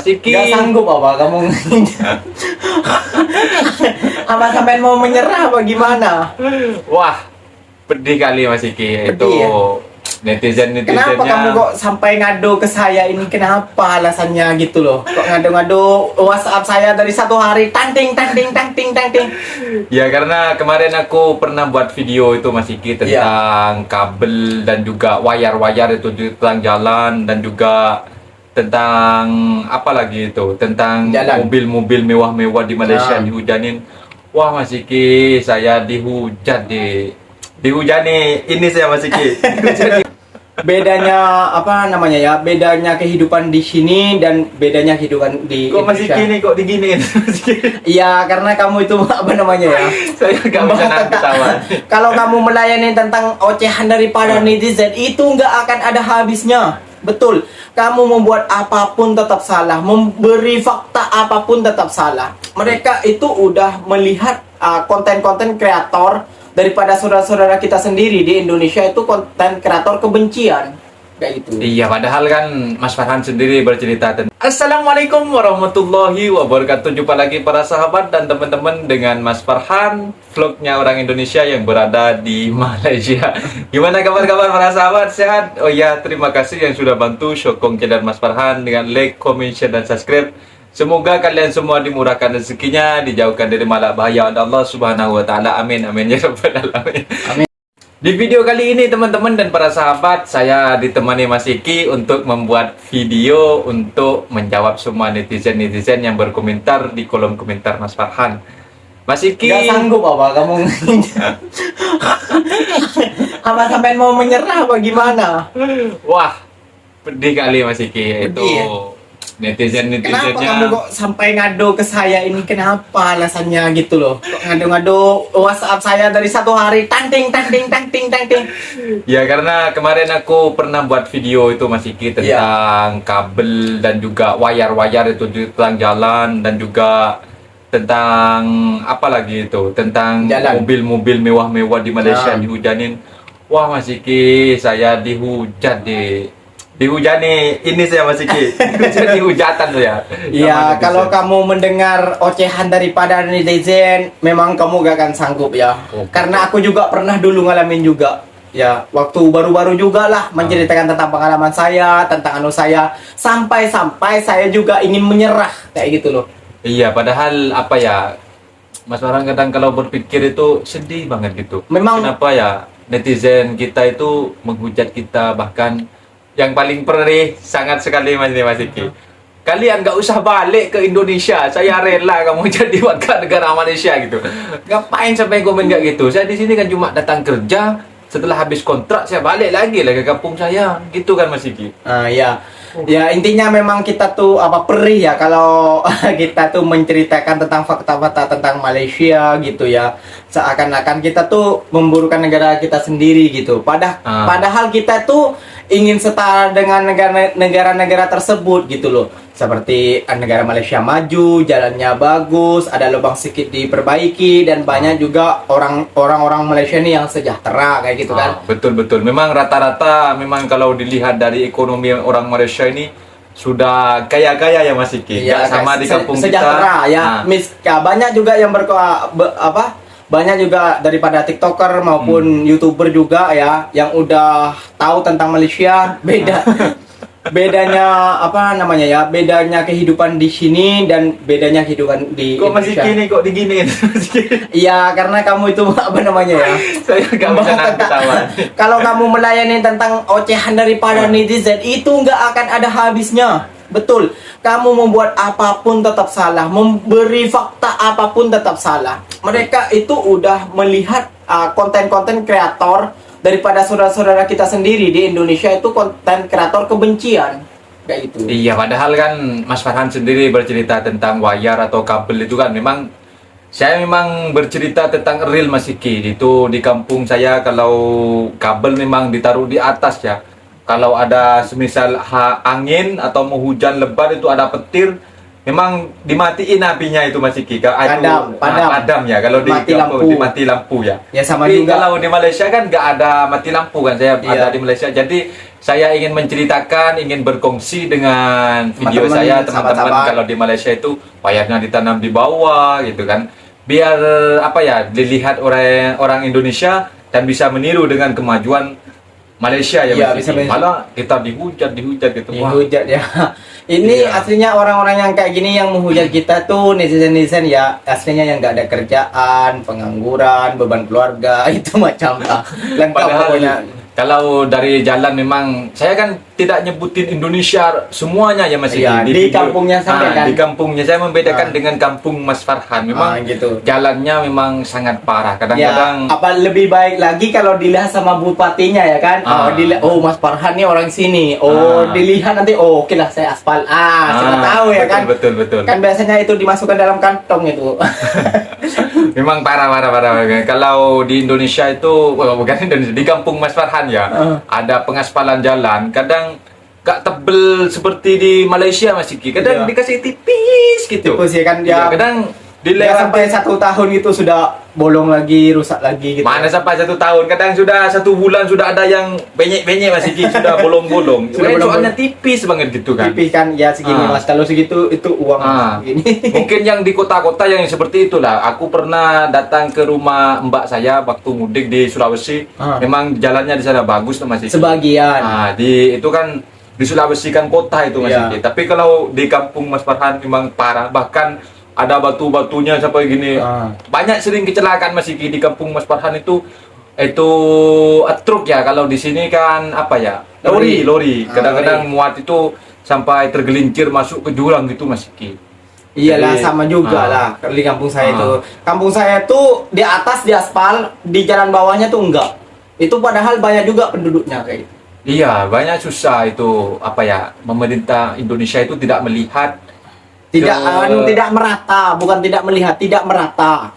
Iki. Gak sanggup apa kamu? Apa sampai mau menyerah apa gimana? Wah, pedih kali Mas Iki. Pedih, Itu ya? netizen-netizennya. Kenapa kamu kok sampai ngado ke saya ini? Kenapa alasannya gitu loh? Kok ngado-ngado WhatsApp saya dari satu hari tangting. Ya karena kemarin aku pernah buat video itu Mas Iki tentang kabel dan juga wayar-wayar itu tentang jalan dan juga tentang apa lagi itu tentang Jalan. mobil-mobil mewah-mewah di Malaysia dihujanin. Wah Mas Iki, saya dihujani ini saya Mas Iki. Bedanya apa namanya ya? Bedanya kehidupan di sini dan bedanya kehidupan di Kok Mas Indonesia. Iki nih kok diginiin Mas Iki? Iya, karena kamu itu apa namanya ya? Saya gak bisa nahan ketawa. Kalau kamu melayani tentang ocehan daripada netizen itu nggak akan ada habisnya. Betul. Kamu membuat apapun tetap salah, memberi fakta apapun tetap salah. Mereka itu udah melihat konten-konten kreator daripada saudara-saudara kita sendiri di Indonesia itu konten kreator kebencian kayak gitu. Iya, padahal kan Mas Farhan sendiri bercerita tentang Assalamualaikum warahmatullahi wabarakatuh. Jumpa lagi para sahabat dan teman-teman dengan Mas Farhan, vlognya orang Indonesia yang berada di Malaysia. Gimana kabar-kabar para sahabat? Sehat? Oh ya, terima kasih yang sudah bantu sokong channel Mas Farhan dengan like, comment, share, dan subscribe. Semoga kalian semua dimurahkan rezekinya, dijauhkan dari malak bahaya oleh Allah Subhanahu wa taala. Amin amin ya rabbal alamin. Amin. Di video kali ini teman-teman dan para sahabat, saya ditemani Mas Iki untuk membuat video untuk menjawab semua netizen-netizen yang berkomentar di kolom komentar Mas Farhan. Mas Iki. Gak sanggup apa kamu? Apa sampai mau menyerah apa gimana? Wah, pedih kali Mas Iki. Itu Pedih, ya? netizen-netizennya. Kenapa kamu kok sampai ngado ke saya ini? Kenapa alasannya gitu loh? Kok ngado-ngado WhatsApp saya dari satu hari tangting. Ya karena kemarin aku pernah buat video itu Mas Iki tentang kabel dan juga wayar-wayar itu tentang jalan dan juga tentang apa lagi itu tentang Jalan. mobil-mobil mewah-mewah di Malaysia dihujanin. Wah Mas Iki, saya dihujani ini saya Mas Iki. Jadi hujatan tuh ya. Iya, kalau kamu mendengar ocehan daripada netizen, memang kamu gak akan sanggup ya. Karena aku juga pernah dulu ngalamin juga. Ya, waktu baru-baru juga lah menceritakan tentang pengalaman saya, tentang saya, sampai-sampai saya juga ingin menyerah kayak gitu loh. Iya, padahal apa ya, Mas Farhan kadang kalau berpikir itu sedih banget gitu. Memang kenapa ya netizen kita itu menghujat kita, bahkan yang paling perih sangat sekali Mas Iki. Kalian nggak usah balik ke Indonesia, saya rela kamu jadi warga negara Malaysia gitu. Ngapain sampai komen kayak gitu? Saya di sini kan cuma datang kerja, setelah habis kontrak saya balik lagi ke kampung saya, gitu kan Mas Iki. Ya. Ya intinya memang kita tuh perih ya kalau kita tuh menceritakan tentang fakta-fakta tentang Malaysia gitu ya. Seakan-akan kita tuh memburukan negara kita sendiri gitu. Padahal kita tuh ingin setara dengan negara-negara tersebut gitu loh. Seperti negara Malaysia maju, jalannya bagus, ada lubang sedikit diperbaiki, dan banyak juga orang-orang Malaysia ini yang sejahtera kayak gitu kan. Betul. Memang rata-rata memang kalau dilihat dari ekonomi orang Malaysia ini sudah kaya-kaya ya Mas Iki. Ya, sama di kampung sejahtera, kita. Ya, banyak juga yang banyak juga daripada TikToker maupun YouTuber juga ya yang udah tahu tentang Malaysia. Bedanya bedanya kehidupan di sini dan bedanya kehidupan di Kok Mas Indonesia. Iki nih kok diginiin? Iya, karena kamu itu ya? Saya gak bisa nahan ketawa. Kalau kamu melayani tentang ocehan daripada netizen itu nggak akan ada habisnya. Betul. Kamu membuat apapun tetap salah, memberi fakta apapun tetap salah. Mereka itu udah melihat konten-konten kreator daripada saudara-saudara kita sendiri di Indonesia itu konten kreator kebencian kayak gitu. Iya, padahal kan Mas Farhan sendiri bercerita tentang wayar atau kabel itu kan saya memang bercerita tentang real Mas Iki. Itu di kampung saya kalau kabel memang ditaruh di atas ya. Kalau ada semisal angin atau mau hujan lebat itu ada petir, memang dimatiin apinya itu Mas Iki. Padam ya. Kalau dimati lampu ya. Ya sama tapi juga. Kalau di Malaysia kan nggak ada mati lampu kan. Saya ada di Malaysia. Jadi saya ingin menceritakan, ingin berkongsi dengan video Teman-teman, saya teman-teman sahabat-sahabat. kalau di Malaysia itu payahnya ditanam di bawah gitu kan. Biar apa ya, dilihat orang orang Indonesia dan bisa meniru dengan kemajuan Malaysia ya Iya, Mas bisa Diki. meniru. Malah kita dihujat gitu. Wah, Dihujat ya. Ini Iya. aslinya orang-orang yang kayak gini yang menghujat kita tuh netizen-netizen ya, aslinya yang nggak ada kerjaan, pengangguran, beban keluarga itu macam lah. Lengkap Padahal pokoknya. kalau dari jalan memang saya kan tidak nyebutin Indonesia semuanya ya Mas Iya, Diki. di video- kampungnya sampai kan. Di kampungnya saya membedakan Ah. dengan kampung Mas Farhan. Memang Gitu. jalannya memang sangat parah. Ya, Kadang-kadang apa lebih baik lagi kalau dilihat sama bupatinya ya kan? Oh, Mas Farhan nih orang sini. Oh, dilihat nanti oke lah saya aspal. Siapa tahu ya kan? Betul. Kan biasanya itu dimasukkan dalam kantong itu. Memang parah. Kalau di Indonesia itu, bukan Indonesia, di kampung Mas Farhan ya, ada pengaspalan jalan. Kadang gak tebel seperti di Malaysia Mas Diki. Kadang Iya. dikasih tipis gitu. Tipis ya kan, Iya, ya. kadang Dia sampai dilewati. 1 tahun itu sudah bolong lagi, rusak lagi gitu. Mana sampai 1 tahun, kadang sudah 1 bulan sudah ada yang benyek-benyek Mas Diki, sudah bolong-bolong. Sudah Soalnya bolong-bolong. tipis banget gitu kan. Tipis kan ya segini Mas. Kalau segitu itu uang Ah. segini. Mungkin yang di kota-kota yang seperti itulah. Aku pernah datang ke rumah mbak saya waktu mudik di Sulawesi. Memang jalannya di sana bagus tuh Mas Diki. Sebagian. Itu kan di Sulawesi kan kota itu Mas Iya. Diki. Tapi kalau di kampung Mas Farhan memang parah. Bahkan ada batu-batunya sampai gini. Banyak sering kecelakaan Mas Diki di kampung Mas Farhan itu truk ya. Kalau di sini kan apa ya? Lori. Kadang-kadang muat itu sampai tergelincir masuk ke jurang gitu Mas Diki. Iyalah, Jadi, sama juga lah di kampung saya itu. Kampung saya tuh di atas di aspal, di jalan bawahnya tuh enggak. Itu padahal banyak juga penduduknya kayak gitu. Iya, banyak susah itu apa ya? Pemerintah Indonesia itu tidak melihat Tidak merata, bukan tidak melihat, tidak merata.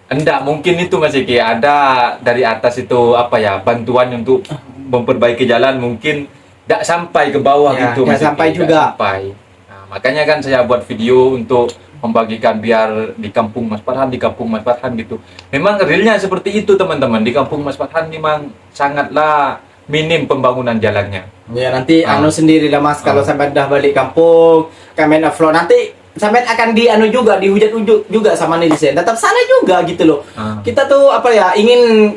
enggak mungkin itu Mas Iki ada dari atas itu apa ya bantuan untuk memperbaiki jalan mungkin tidak sampai ke bawah Ya, gitu nggak Mas Iki, sampai nggak juga. sampai. Nah, makanya kan saya buat video untuk membagikan biar di kampung Mas Farhan, di kampung Mas Farhan gitu. Memang realnya seperti itu teman-teman, di kampung Mas Farhan memang sangatlah minim pembangunan jalannya. Ya nanti Ah. sendiri lah Mas, kalau sampai dah balik kampung, kami upload nanti sampai akan dihujat juga sama netizen. Tetap salah juga gitu loh. Kita tuh apa ya, ingin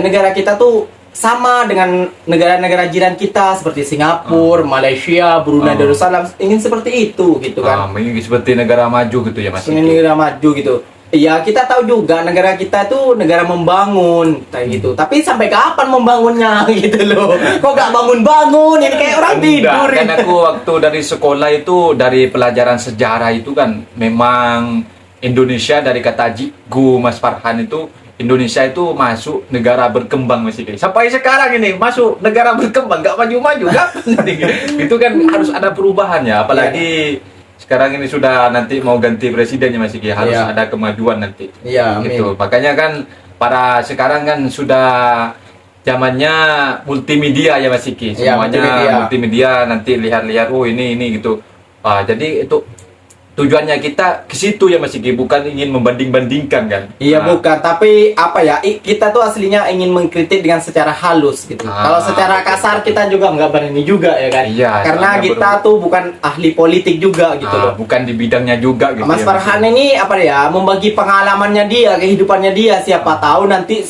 negara kita tuh sama dengan negara-negara jiran kita seperti Singapura, Malaysia, Brunei Darussalam, ingin seperti itu gitu kan. Ini seperti negara maju gitu ya Mas Ingin Iki. negara maju gitu. Iya, kita tahu juga negara kita itu negara membangun kayak gitu. Tapi sampai kapan membangunnya gitu loh? Kok gak bangun-bangun? Ini kayak orang tidur. Kan aku waktu dari sekolah itu dari pelajaran sejarah itu kan memang Indonesia dari kata Jigu Mas Farhan itu Indonesia itu masuk negara berkembang Mas Iki. Sampai sekarang ini masuk negara berkembang, gak maju-maju kan? Itu kan harus ada perubahan ya, apalagi sekarang ini sudah nanti mau ganti presidennya Mas Iki, harus Iya. ada kemajuan nanti. Iya, amin. Gitu. Makanya kan para sekarang kan sudah zamannya multimedia ya Mas Iki. Iya, Semuanya multimedia nanti lihat-lihat ini gitu. Jadi itu tujuannya kita ke situ ya Mas Iki, bukan ingin membanding-bandingkan kan. Iya bukan, tapi apa ya, kita tuh aslinya ingin mengkritik dengan secara halus gitu. Kalau secara kasar kita juga nggak berani juga ya kan. Iya, Karena soalnya kita tuh bukan ahli politik juga gitu loh. Bukan di bidangnya juga gitu. Mas ya, Farhan ini apa ya, membagi pengalamannya dia, kehidupannya dia. Siapa tahu nanti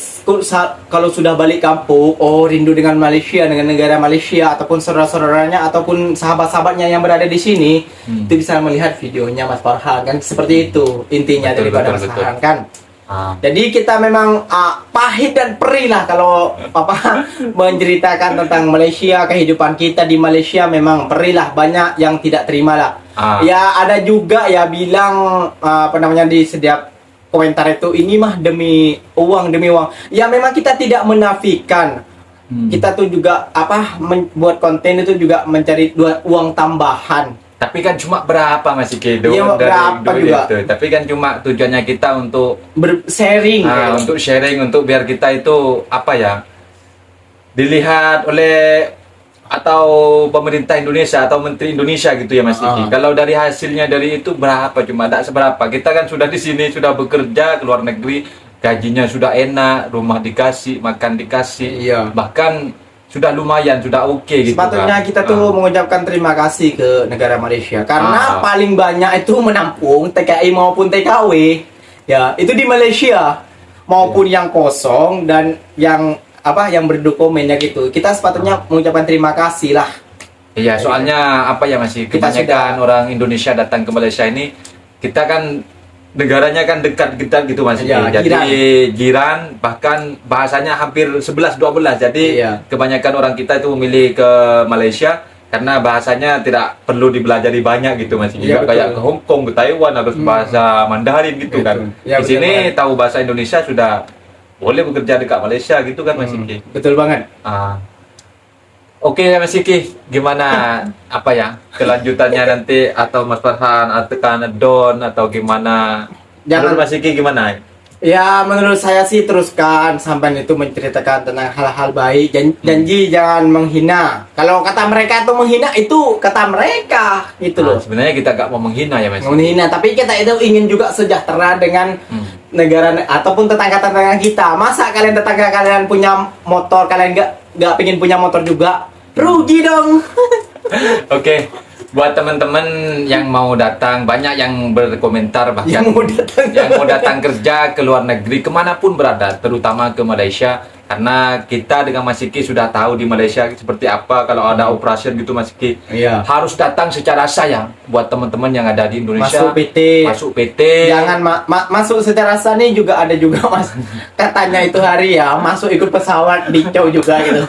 kalau sudah balik kampung, rindu dengan Malaysia, dengan negara Malaysia, ataupun saudara-saudaranya, ataupun sahabat-sahabatnya yang berada di sini, itu bisa melihat videonya Mas Farhan kan, seperti itu intinya daripada Mas Farhan kan. Jadi kita memang pahit dan perih lah kalau menceritakan tentang Malaysia, kehidupan kita di Malaysia memang perih lah, banyak yang tidak terima lah. Ya ada juga ya bilang di setiap komentar itu, ini mah demi uang. Ya memang kita tidak menafikan. Kita tuh juga membuat konten itu juga mencari uang tambahan. Tapi kan cuma berapa Mas Iki Iya, berapa juga. itu. Tapi kan cuma tujuannya kita untuk Sharing. untuk sharing, untuk biar kita itu dilihat oleh atau pemerintah Indonesia atau menteri Indonesia gitu ya Mas Iki. Kalau dari hasilnya dari itu berapa, cuma tidak seberapa. Kita kan sudah di sini, sudah bekerja ke luar negeri, gajinya sudah enak, rumah dikasih, makan dikasih, Iya. bahkan sudah lumayan, sudah oke gitu Sepatutnya kan. kita tuh mengucapkan terima kasih ke negara Malaysia karena Ah. paling banyak itu menampung TKI maupun TKW. Ya, itu di Malaysia maupun yang kosong dan yang yang berdokumennya gitu. Kita sepatutnya mengucapkan terima kasih lah. Iya, soalnya apa ya masih Kita kebanyakan orang Indonesia datang ke Malaysia ini, kita kan negaranya kan dekat kita gitu Mas. Ya, jadi jiran, bahkan bahasanya hampir 11-12. Jadi Iya. kebanyakan orang kita itu memilih ke Malaysia karena bahasanya tidak perlu dipelajari banyak gitu Mas. Iya, Juga kayak betul. ke Hong Kong, ke Taiwan harus bahasa Mandarin gitu Betul. kan. Ya, Di betul sini banget. tahu bahasa Indonesia sudah boleh bekerja dekat Malaysia gitu kan Mas. Betul banget. Ah. Oke Mas Iki, gimana apa ya kelanjutannya nanti atau Mas Farhan atau Don atau gimana? Jangan- Menurut Mas Iki gimana? Ya, menurut saya sih teruskan sampai itu menceritakan tentang hal-hal baik. Janji jangan menghina. Kalau kata mereka itu menghina itu kata mereka gitu loh. Sebenarnya kita gak mau menghina ya Mas. Menghina, tapi kita itu ingin juga sejahtera dengan Hmm. negara ataupun tetangga-tetangga kita. Masa kalian tetangga kalian punya motor, kalian nggak pingin punya motor juga? Rugi dong. Oke, buat teman-teman yang mau datang, banyak yang berkomentar bahkan Yang mau datang. yang mau datang kerja ke luar negeri kemanapun berada, terutama ke Malaysia, karena kita dengan Mas Iki sudah tahu di Malaysia seperti apa kalau ada operasi gitu Mas Iki. Iya. Harus datang secara sayang buat teman-teman yang ada di Indonesia. Masuk PT. Masuk PT. Jangan masuk secara sani juga ada juga mas. Katanya itu hari ya masuk ikut pesawat dicau juga gitu.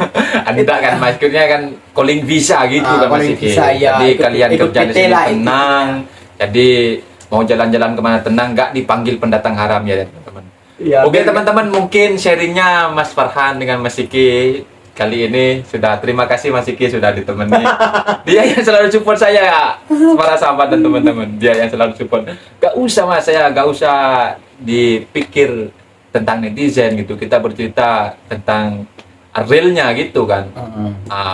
Ada kan maksudnya kan calling visa gitu kan Mas calling Iki. visa, iya. Jadi Ikut- kalian ikut kerja di PT sini lah, tenang. Jadi mau jalan-jalan kemana tenang, nggak dipanggil pendatang haram ya teman-teman. Ya, Oke teman-teman, mungkin sharingnya Mas Farhan dengan Mas Iki kali ini sudah. Terima kasih Mas Iki sudah ditemani. Dia yang selalu support saya, para sahabat dan teman-teman. Dia yang selalu support. Gak usah Mas, saya gak usah dipikir tentang netizen gitu. Kita bercerita tentang realnya gitu kan.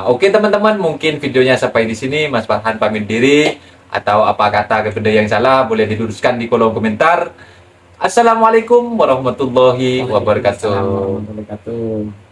Oke teman-teman, mungkin videonya sampai di sini. Mas Farhan pamit diri. Atau apa kata kepada yang salah boleh diluruskan di kolom komentar. Assalamualaikum warahmatullahi wabarakatuh. Assalamualaikum warahmatullahi wabarakatuh.